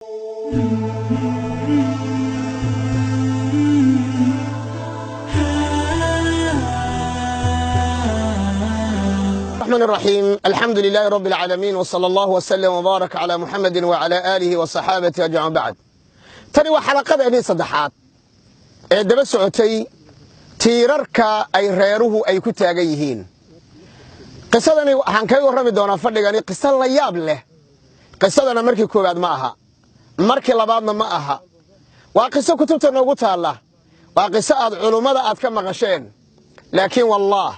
الرحمن الرحيم. الحمد لله رب العالمين، وصلى الله وسلم وبارك على محمد وعلى آله وصحابته أجمعين. بعد تاني وحلقة أني صدحات دبا سعوتي tiirarka ay reeruhu ay ku taagan yihiin. qisadani waxaan kaga warrami doonaa fadhigani qisa la yaab leh. qisadana markii koowaad ma aha, markii labaadna ma aha. waa qiso kutubta noogu taala, waa qiso aad culimada aad ka maqasheen. laakiin wallaah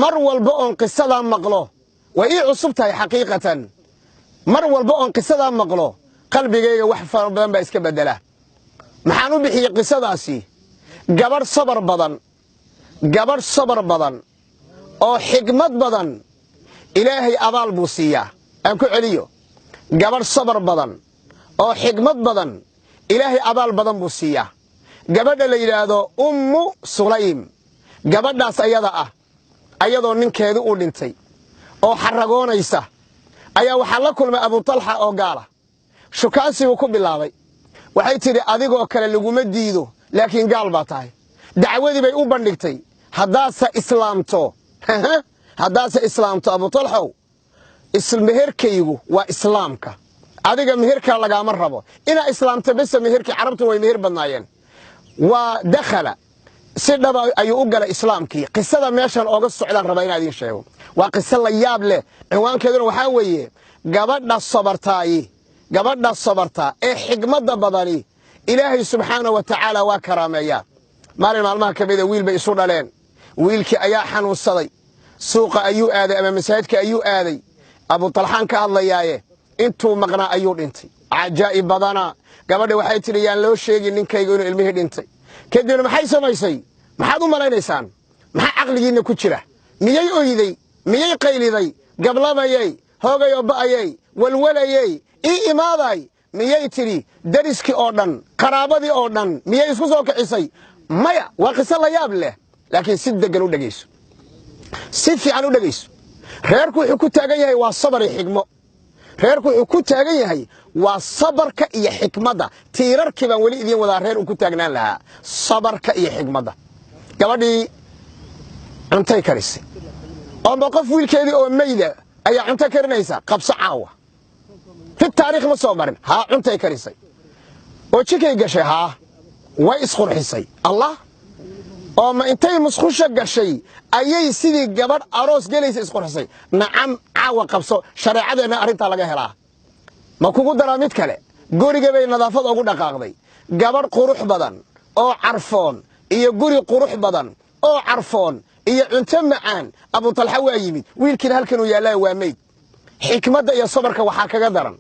mar walba oon qisada maqlo way ii cusub tahay xaqiiqatan. mar walba oon qisada maqlo qalbigayga wax fara badan baa iska bedela. maxaan u bixiyay qisadaasi gabar sabar badan oo xikmad badan ilaahay abaal buu siiyaa. aan ku celiyo, gabar sabar badan oo xikmad badan ilaahay abaal badan buu siiyaa. gabadha la yiraahdo ummu sulaym, gabadhaas ayada ah ayadoo ninkeedu u dhintay oo xaragoonaysa ayaa waxa la kulmay Abu Talha oo gaala. shukaansigu ku bilaabay, waxay tiri adigoo kale laguma diido, laakiin gaal baa tahay. dacwadii bay u bandhigtay, haddaasa islaamto Abu Talha, meherkaygu waa islaamka, adiga meherka lagaama rabo inaa islaamta bas. meherkii carabtu way meher badnaayeen. waa dakhala si dhaba ayuu u galay islaamkii. qisada meeshan ooga socdaan rabaa inaan idin sheego. waa qiso la yaab leh. cinwaankeeduna waxaa weeye gabadha sabartaa ee xikmadda badani ilaahay subxaanahu wa tacaala waa karaameeyaa. maalin maalmaha ka mida wiil bay isu dhaleen. wiilkii ayaa xanuunsaday, suuqa ayuu aaday ama masaajidka ayuu aaday. Abu Talhaan ka hadlayaaye intuu maqnaa ayuu dhintay. cajaa'ib badana. gabadha waxay tiri yaan loo sheegin ninkayga inuu ilmihii dhintay. kadibna maxay samaysay? maxaad u malaynaysaan? maxaa caqligiinna ku jira? miyay oyday? miyay qayliday? gablamayay, hoogayoo ba'ayay, walwalayay, ii imaaday? miyay tiri dariskii oo dhan, qaraabadii oo dhan miyay isku soo kicisay? maya. waa qiso la yaab leh, laakiin si degan u dhegayso, si fiican u dhegayso. reerku wuxuu ku taagan yahay waa sabar iyo xikmo. reerku wuxuu ku taagan yahay waa sabarka iyo xikmadda. tiirarkii baan weli idiin wadaa reer uu ku taagnaan lahaa, sabarka iyo xikmadda. gabadhii cuntay karisay, oonba qof wiilkeedii oo mayda ayaa cunto karinaysa. qabso caawa, fi taariikh ma soo marin. haa, cuntay karisay oo jikay gashay. haa, way isqurxisay. allah, oo ma intay musqusha gashay ayay sidii gabadh aroos gelaysa isqurxisay. nacam, caawa qabso. shareecadeena arrintaa laga helaa. ma kugu daraa mid kale? guriga bay nadaafad ugu dhaqaaqday. gabadh qurux badan oo carfoon iyo guri qurux badan oo carfoon iyo cunto macaan. Abu Talha waa yimid, wiilkiina halkan uu yaallaa waa meyd. xikmadda iyo sabarka waxaa kaga daran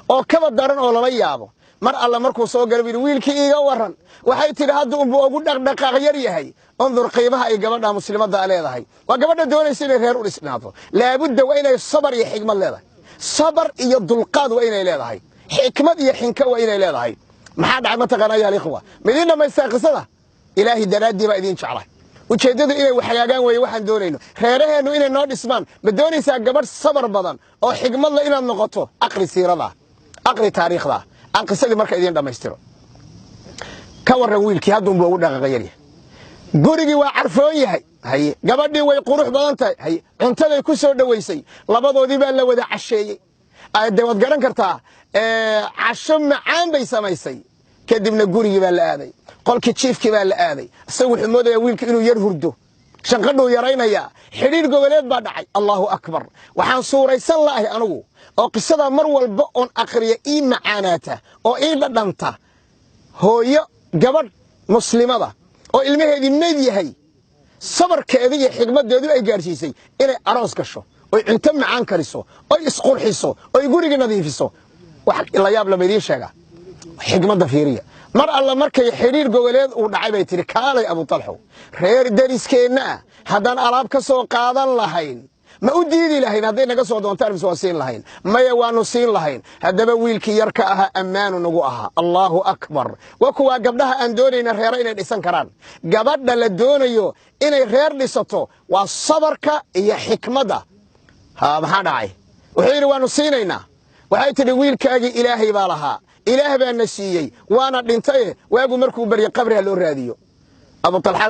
oo kaba daran oo lala yaabo. mar alla markuu soo galay wiilkii iiga waran, waxay tiri hadda unbuu ugu dhaqdhaqaaq yar yahay. انظر qiimaha ay gabadha muslimadda leedahay. waa gabadha doonaysa inay reer u dhisnaato. laabudda waa inay sabar iyo xikmad leedahay. sabar iyo dulqaad waa inay leedahay. xikmad iyo xinka waa inay leedahay. maxaa dhacay mataqaana yaa ikhwa? midina ma qisada ilaahi daraadii baa idin jeclay. ujeedadu inay waxyaagaan way waxaan doonayno reeraheenu inay noo dhismaan. ma doonaysaa gabadh sabar badan oo xikmad leh inaad noqoto? aqri siirada, aqri taariikhda. aan qisadii marka idin dhamaystiro. ka waran wiilkii hadda unbuu ugu dhaqaaqay yahay. gurigii waa carfoon yahay. haye, gabadhii way qurux badan tahay. haye, cuntaday ku soo dhaweysay. labadoodii baa la wada casheeyey. aade waad garan kartaa, casho macaan bay samaysay. kadibna gurigii baa la aaday, qolkii jiifkii baa la aaday. isagu wuxuu moodayaa wiilka inuu yar hurdo, shanqadhuu yaraynayaa. xidhiir goboleed baa dhacay. allahu akbar. waxaan suuraysan la'ahay anigu oo qisada mar walba oon aqriya ii macaanaata oo ii dhadhanta. hooyo gabadh muslimada oo ilmaheedii meyd yahay, sabarkeeda iyo xikmaddeedu ay gaarsiisay inay aroos gasho, oy cunto macaan kariso, oy isqurxiso, oy guriga nadiifiso. wax la yaab lama idiin sheegaa. xikmadda fiiriya. mar alla markay xidhiir goboleed uu dhacay bay tiri kaalay Abu Talha, reer dariskeenna haddaan alaab ka soo qaadan lahayn ma u diidi lahayn? hadday naga soo doontaan mise waa siin lahayn? maya, waanu siin lahayn. haddaba wiilkii yarka ahaa ammaanu nagu ahaa. allahu akbar. waa kuwaa gabdhaha aan doonayna reero inay dhisan karaan. gabadha la doonayo inay reer dhisato waa sabarka iyo xikmadda. maxaa dhacay? wuxuu yidhi waanu siinaynaa. waxay tidhi wiilkaagii ilaahay baa lahaa, ilaah baa na siiyey waana dhintaye waagu markuu baryo qabriga loo raadiyo abu talxa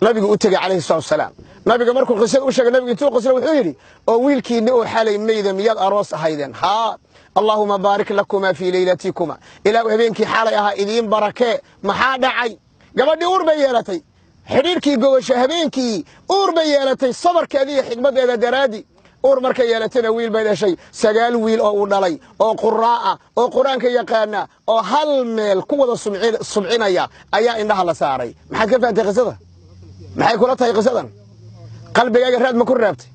nabigu u tagay calayhi salaatu wasalaam nabiga markuu qisada u sheegay nabigu intuu qisada wuxuu yidhi oo wiilkiina oo xalay meeyda miyaad aroos ahaydeen haa اللهم بارك لكما في ليلتكما إلى هبينكي حالي أها إذين بركة محادة عي قبل أوربيالتي حريركي قوش هبينكي أوربيالتي صبر كذي حكمة إذا درادي أوربركيالتنا ويل بين شيء سجال ويل أو نلي أو قراء أو قرآن كي يقانا أو هل ميل قوة الصبعين أيا إنها لساري ما حد كيف أنت قصدا ما حد كلتها قصدا قلبي يا راد ما كن رابتي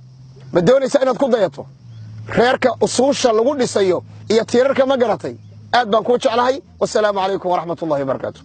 بدوني سأنا تكون ضيطه reerka usuusha lagu dhisayo iyo tiirarka ma garatay aad baan ku jeclahay wassalaamu calaykum waraxmatullaahi wabarakaatuh